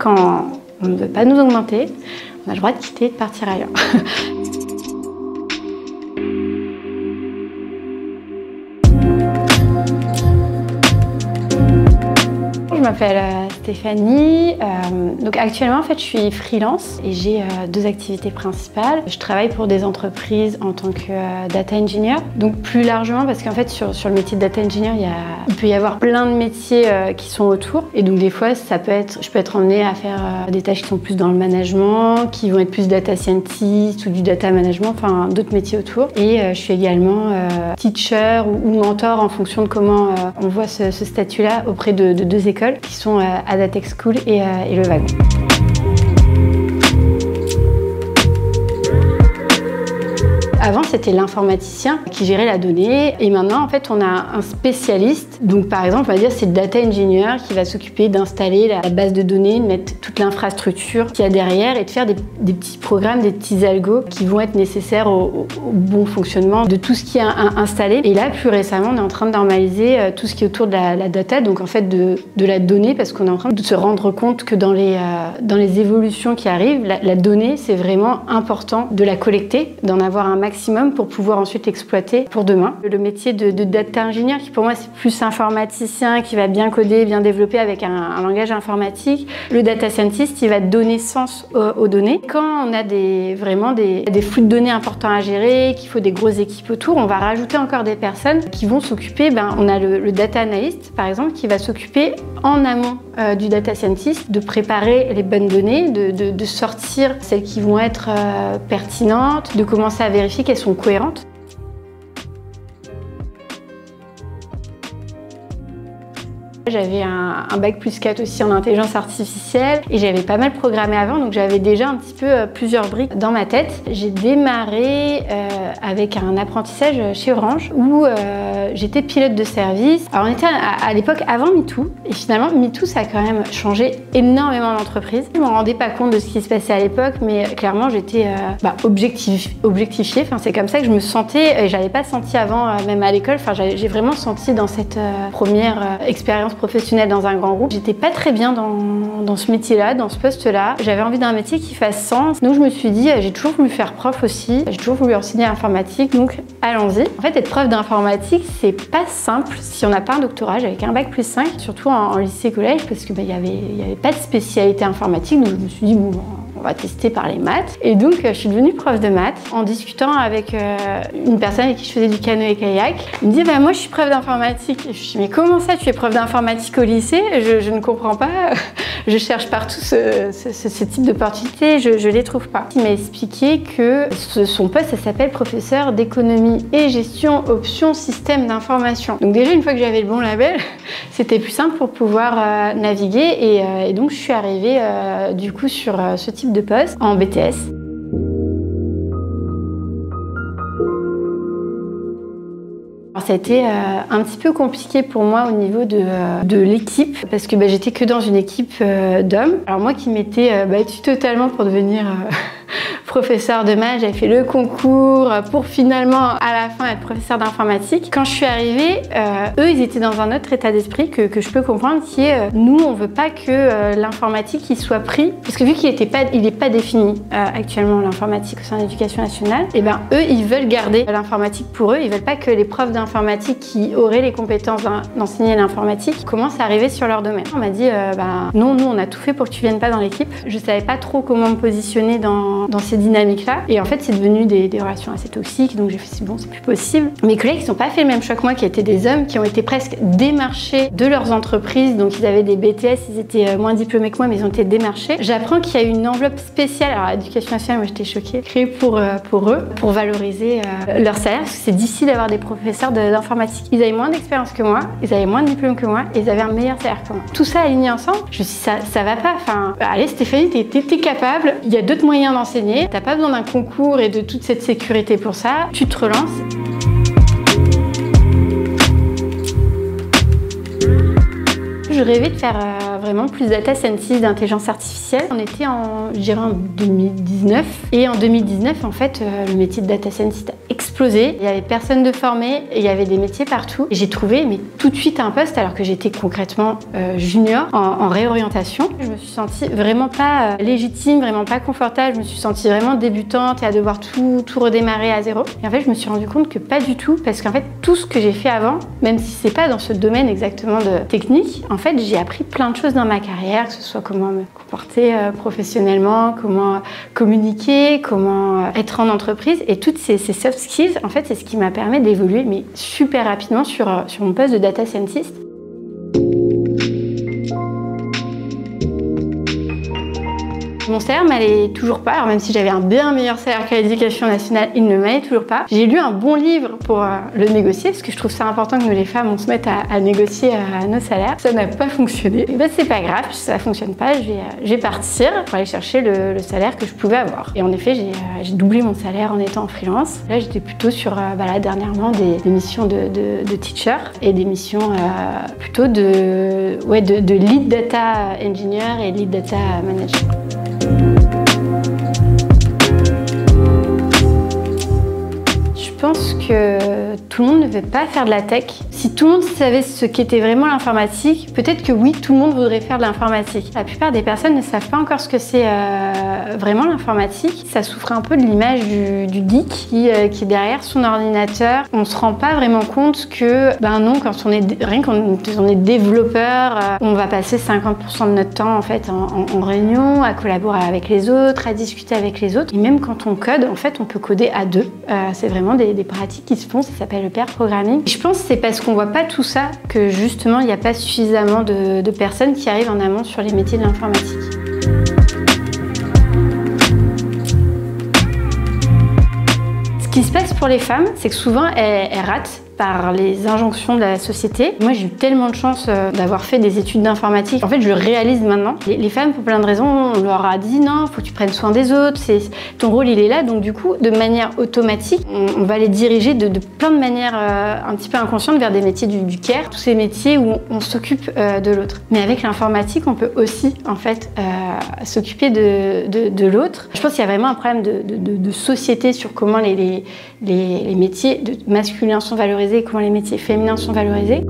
quand on ne veut pas nous augmenter, on a le droit de quitter et de partir ailleurs. Je m'appelle Stéphanie. Donc actuellement, en fait, je suis freelance et j'ai deux activités principales. Je travaille pour des entreprises en tant que data engineer. Donc plus largement, parce qu'en fait, sur le métier de data engineer, il peut y avoir plein de métiers qui sont autour. Et donc des fois, je peux être emmenée à faire des tâches qui sont plus dans le management, qui vont être plus data scientist ou du data management, enfin d'autres métiers autour. Et je suis également teacher ou mentor en fonction de comment on voit ce statut-là auprès de deux écoles qui sont Adatech School et Le Wagon. Avant, c'était l'informaticien qui gérait la donnée et maintenant, en fait, on a un spécialiste. Donc, par exemple, on va dire c'est le data engineer qui va s'occuper d'installer la base de données, de mettre toute l'infrastructure qu'il y a derrière et de faire des petits programmes, des petits algos qui vont être nécessaires au bon fonctionnement de tout ce qui est installé. Et là, plus récemment, on est en train de normaliser tout ce qui est autour de la data, donc en fait de la donnée, parce qu'on est en train de se rendre compte que dans les évolutions qui arrivent, la donnée, c'est vraiment important de la collecter, d'en avoir un maximum pour pouvoir ensuite l'exploiter pour demain. Le métier de data engineer, qui pour moi c'est plus informaticien, qui va bien coder, bien développer avec un langage informatique. Le data scientist, il va donner sens aux données. Quand on a vraiment des flux de données importants à gérer, qu'il faut des grosses équipes autour, on va rajouter encore des personnes qui vont s'occuper, on a le data analyst par exemple, qui va s'occuper en amont du data scientist de préparer les bonnes données, de sortir celles qui vont être pertinentes, de commencer à vérifier qu'elles sont cohérentes. J'avais un bac plus 4 aussi en intelligence artificielle et j'avais pas mal programmé avant, donc j'avais déjà un petit peu plusieurs briques dans ma tête. J'ai démarré avec un apprentissage chez Orange où j'étais pilote de service. Alors on était à l'époque avant MeToo et finalement MeToo ça a quand même changé énormément d'entreprises. Je ne me rendais pas compte de ce qui se passait à l'époque, mais clairement j'étais objectifiée. Enfin, c'est comme ça que je me sentais et j'avais pas senti avant, même à l'école. Enfin, j'ai vraiment senti dans cette première expérience professionnelle dans un grand groupe. J'étais pas très bien dans ce métier-là, dans ce poste-là. J'avais envie d'un métier qui fasse sens. Donc je me suis dit, j'ai toujours voulu faire prof aussi. J'ai toujours voulu enseigner l'informatique, donc allons-y. En fait, être prof d'informatique, c'est pas simple si on n'a pas un doctorat. J'avais qu'un bac plus 5, surtout en lycée-collège, parce que y avait pas de spécialité informatique. Donc je me suis dit, bon, on va tester par les maths. Et donc, je suis devenue prof de maths en discutant avec une personne avec qui je faisais du canoë et kayak. Il me dit, moi, je suis prof d'informatique. Je lui dis, mais comment ça, tu es prof d'informatique au lycée? Je ne comprends pas. Je cherche partout ce type d'opportunités, je les trouve pas. Il m'a expliqué que son poste, ça s'appelle professeur d'économie et gestion option système d'information. Donc déjà, une fois que j'avais le bon label, c'était plus simple pour pouvoir naviguer. Et donc, je suis arrivée du coup sur ce type de poste en BTS. Alors, ça a été un petit peu compliqué pour moi au niveau de l'équipe parce que j'étais que dans une équipe d'hommes. Alors moi qui m'étais battue totalement pour devenir professeur de maths, j'avais fait le concours pour finalement à la fin être professeur d'informatique. Quand je suis arrivée, eux ils étaient dans un autre état d'esprit que je peux comprendre, qui est nous on veut pas que l'informatique il soit pris, parce que vu qu'il n'est pas défini actuellement l'informatique au sein de l'éducation nationale, et eux ils veulent garder l'informatique pour eux, ils veulent pas que les profs d'informatique qui auraient les compétences d'enseigner l'informatique commencent à arriver sur leur domaine. On m'a dit non, nous on a tout fait pour que tu viennes pas dans l'équipe. Je savais pas trop comment me positionner dans ces dynamiques-là. Et en fait, c'est devenu des relations assez toxiques. Donc j'ai fait, c'est bon, c'est plus possible. Mes collègues, ils n'ont pas fait le même choix que moi, qui étaient des hommes, qui ont été presque démarchés de leurs entreprises. Donc ils avaient des BTS, ils étaient moins diplômés que moi, mais ils ont été démarchés. J'apprends qu'il y a une enveloppe spéciale, alors à l'éducation nationale, moi j'étais choquée, créée pour eux, pour valoriser leur salaire. Parce que c'est difficile d'avoir des professeurs d'informatique. Ils avaient moins d'expérience que moi, ils avaient moins de diplômes que moi, et ils avaient un meilleur salaire que moi. Tout ça aligné ensemble, je me suis dit, ça va pas. Enfin, allez Stéphanie, t'es capable, il y a d'autres moyens d'enseigner. T'as pas besoin d'un concours et de toute cette sécurité pour ça. Tu te relances. Je rêvais de faire vraiment plus data scientist, d'intelligence artificielle. On était je dirais en 2019. Et en 2019, en fait, le métier de data scientist a explosé. Il y avait personne de formé et il y avait des métiers partout. Et j'ai trouvé mais tout de suite un poste alors que j'étais concrètement junior en réorientation. Je me suis sentie vraiment pas légitime, vraiment pas confortable. Je me suis sentie vraiment débutante et à devoir tout redémarrer à zéro. Et en fait, je me suis rendu compte que pas du tout, parce qu'en fait, tout ce que j'ai fait avant, même si c'est pas dans ce domaine exactement de technique, en fait, j'ai appris plein de choses dans ma carrière, que ce soit comment me comporter professionnellement, comment communiquer, comment être en entreprise. Et toutes ces soft skills, en fait, c'est ce qui m'a permis d'évoluer mais super rapidement sur mon poste de data scientist. Mon salaire m'allait toujours pas, alors même si j'avais un bien meilleur salaire qu'à l'Éducation nationale, il ne m'allait toujours pas. J'ai lu un bon livre pour le négocier, parce que je trouve ça important que nous les femmes, on se mette à négocier nos salaires. Ça n'a pas fonctionné. Et ben c'est pas grave, si ça fonctionne pas, je vais partir pour aller chercher le salaire que je pouvais avoir. Et en effet, j'ai doublé mon salaire en étant en freelance. Là, j'étais plutôt sur, là, dernièrement, des missions de teacher et des missions plutôt de lead data engineer et lead data manager. Je pense que tout le monde ne veut pas faire de la tech. Si tout le monde savait ce qu'était vraiment l'informatique, peut-être que oui, tout le monde voudrait faire de l'informatique. La plupart des personnes ne savent pas encore ce que c'est vraiment l'informatique. Ça souffre un peu de l'image du geek qui est derrière son ordinateur. On ne se rend pas vraiment compte que, non, quand on est développeur, on va passer 50% de notre temps en fait en réunion, à collaborer avec les autres, à discuter avec les autres. Et même quand on code, en fait, on peut coder à deux. C'est vraiment des pratiques qui se font, ça s'appelle le pair programming. Je pense que c'est parce qu'on voit pas tout ça que justement il n'y a pas suffisamment de personnes qui arrivent en amont sur les métiers de l'informatique. Ce qui se passe pour les femmes, c'est que souvent elles ratent par les injonctions de la société. Moi, j'ai eu tellement de chance d'avoir fait des études d'informatique. En fait, je le réalise maintenant. Les femmes, pour plein de raisons, on leur a dit non, faut que tu prennes soin des autres, ton rôle, il est là. Donc du coup, de manière automatique, on va les diriger de plein de manières un petit peu inconscientes vers des métiers du care, tous ces métiers où on s'occupe de l'autre. Mais avec l'informatique, on peut aussi, en fait, s'occuper de l'autre. Je pense qu'il y a vraiment un problème de société sur comment les métiers masculins sont valorisés, comment les métiers féminins sont valorisés.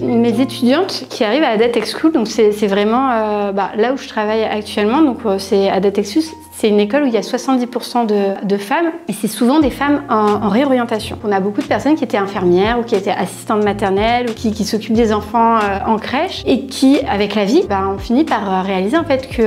Mes étudiantes qui arrivent à Adatex School, donc c'est vraiment là où je travaille actuellement, donc c'est Adatex School. C'est une école où il y a 70% de femmes et c'est souvent des femmes en réorientation. On a beaucoup de personnes qui étaient infirmières ou qui étaient assistantes maternelles ou qui s'occupent des enfants en crèche et qui, avec la vie, on finit par réaliser en fait que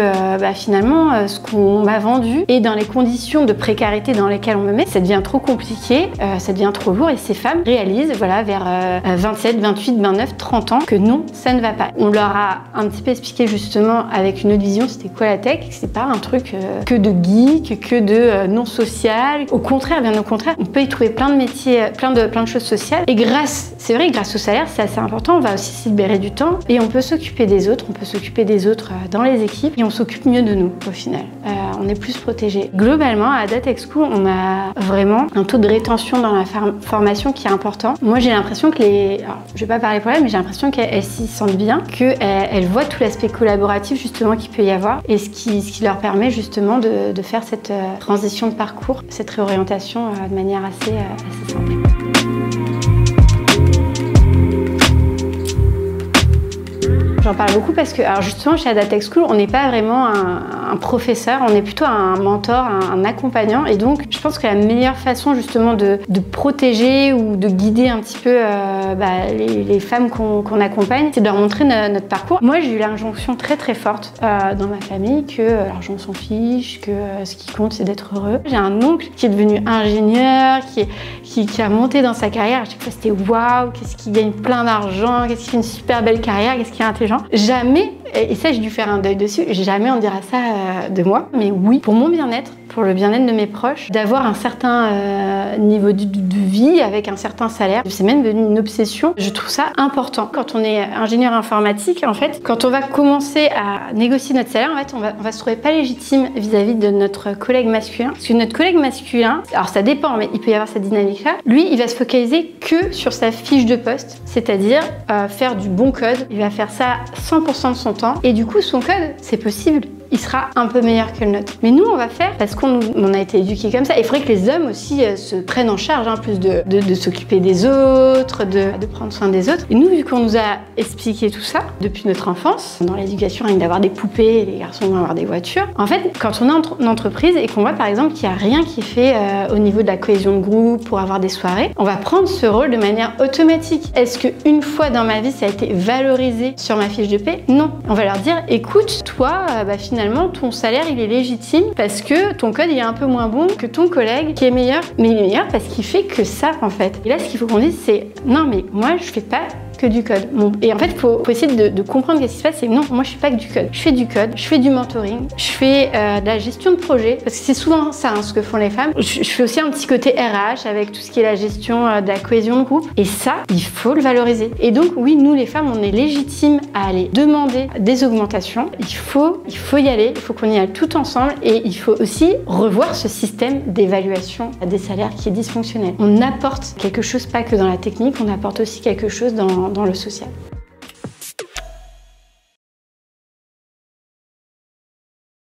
finalement ce qu'on m'a vendu et dans les conditions de précarité dans lesquelles on me met, ça devient trop compliqué, ça devient trop lourd et ces femmes réalisent vers 27, 28, 29, 30 ans que non, ça ne va pas. On leur a un petit peu expliqué justement avec une autre vision c'était quoi la tech, que c'est pas un truc que de geek, que de non social. Au contraire, bien au contraire, on peut y trouver plein de métiers, plein de choses sociales. Et grâce au salaire, c'est assez important, on va aussi se libérer du temps et on peut s'occuper des autres, dans les équipes et on s'occupe mieux de nous au final. On est plus protégés. Globalement, à Adatex School, on a vraiment un taux de rétention dans la formation qui est important. Moi, j'ai l'impression que alors, je vais pas parler pour elles, mais j'ai l'impression qu'elles s'y sentent bien, qu'elles voient tout l'aspect collaboratif justement qu'il peut y avoir et ce qui leur permet justement de faire cette transition de parcours, cette réorientation de manière assez simple. J'en parle beaucoup parce que, alors justement, chez Adatex School, on n'est pas vraiment un professeur, on est plutôt un mentor, un accompagnant. Et donc, je pense que la meilleure façon justement de protéger ou de guider un petit peu les femmes qu'on accompagne, c'est de leur montrer notre parcours. Moi, j'ai eu l'injonction très très forte dans ma famille que l'argent s'en fiche, que ce qui compte, c'est d'être heureux. J'ai un oncle qui est devenu ingénieur, qui a monté dans sa carrière. À chaque fois, c'était waouh, qu'est-ce qu'il gagne plein d'argent, qu'est-ce qu'il fait une super belle carrière, qu'est-ce qu'il est intelligent. Jamais, et ça j'ai dû faire un deuil dessus, jamais on dira ça de moi, mais oui, pour mon bien-être, pour le bien-être de mes proches, d'avoir un certain niveau de vie avec un certain salaire. C'est même devenu une obsession. Je trouve ça important. Quand on est ingénieur informatique, en fait, quand on va commencer à négocier notre salaire, en fait, on va se trouver pas légitime vis-à-vis de notre collègue masculin. Parce que notre collègue masculin, alors ça dépend, mais il peut y avoir cette dynamique-là. Lui, il va se focaliser que sur sa fiche de poste, c'est-à-dire faire du bon code. Il va faire ça 100% de son temps. Et du coup, son code, c'est possible, il sera un peu meilleur que le nôtre. Mais nous, on va faire parce qu'on a été éduqués comme ça. Et il faudrait que les hommes aussi se prennent en charge, plus de s'occuper des autres, de prendre soin des autres. Et nous, vu qu'on nous a expliqué tout ça depuis notre enfance, dans l'éducation, rien que d'avoir des poupées, les garçons vont avoir des voitures. En fait, quand on est en entreprise et qu'on voit par exemple qu'il n'y a rien qui est fait au niveau de la cohésion de groupe pour avoir des soirées, on va prendre ce rôle de manière automatique. Est-ce qu'une fois dans ma vie, ça a été valorisé sur ma fiche de paie? Non. On va leur dire, écoute, toi, finalement, ton salaire, il est légitime parce que ton code, il est un peu moins bon que ton collègue qui est meilleur. Mais il est meilleur parce qu'il fait que ça, en fait. Et là, ce qu'il faut qu'on dise, c'est non, mais moi, je fais pas que du code. Bon. Et en fait, il faut essayer de comprendre qu'est-ce qui se passe. C'est non, moi, je fais pas que du code. Je fais du code, je fais du mentoring, je fais de la gestion de projet, parce que c'est souvent ça, ce que font les femmes. Je fais aussi un petit côté RH avec tout ce qui est la gestion de la cohésion de groupe. Et ça, il faut le valoriser. Et donc, oui, nous, les femmes, on est légitimes à aller demander des augmentations. Il faut y aller. Il faut qu'on y aille tout ensemble. Et il faut aussi revoir ce système d'évaluation des salaires qui est dysfonctionnel. On apporte quelque chose, pas que dans la technique, on apporte aussi quelque chose dans le social.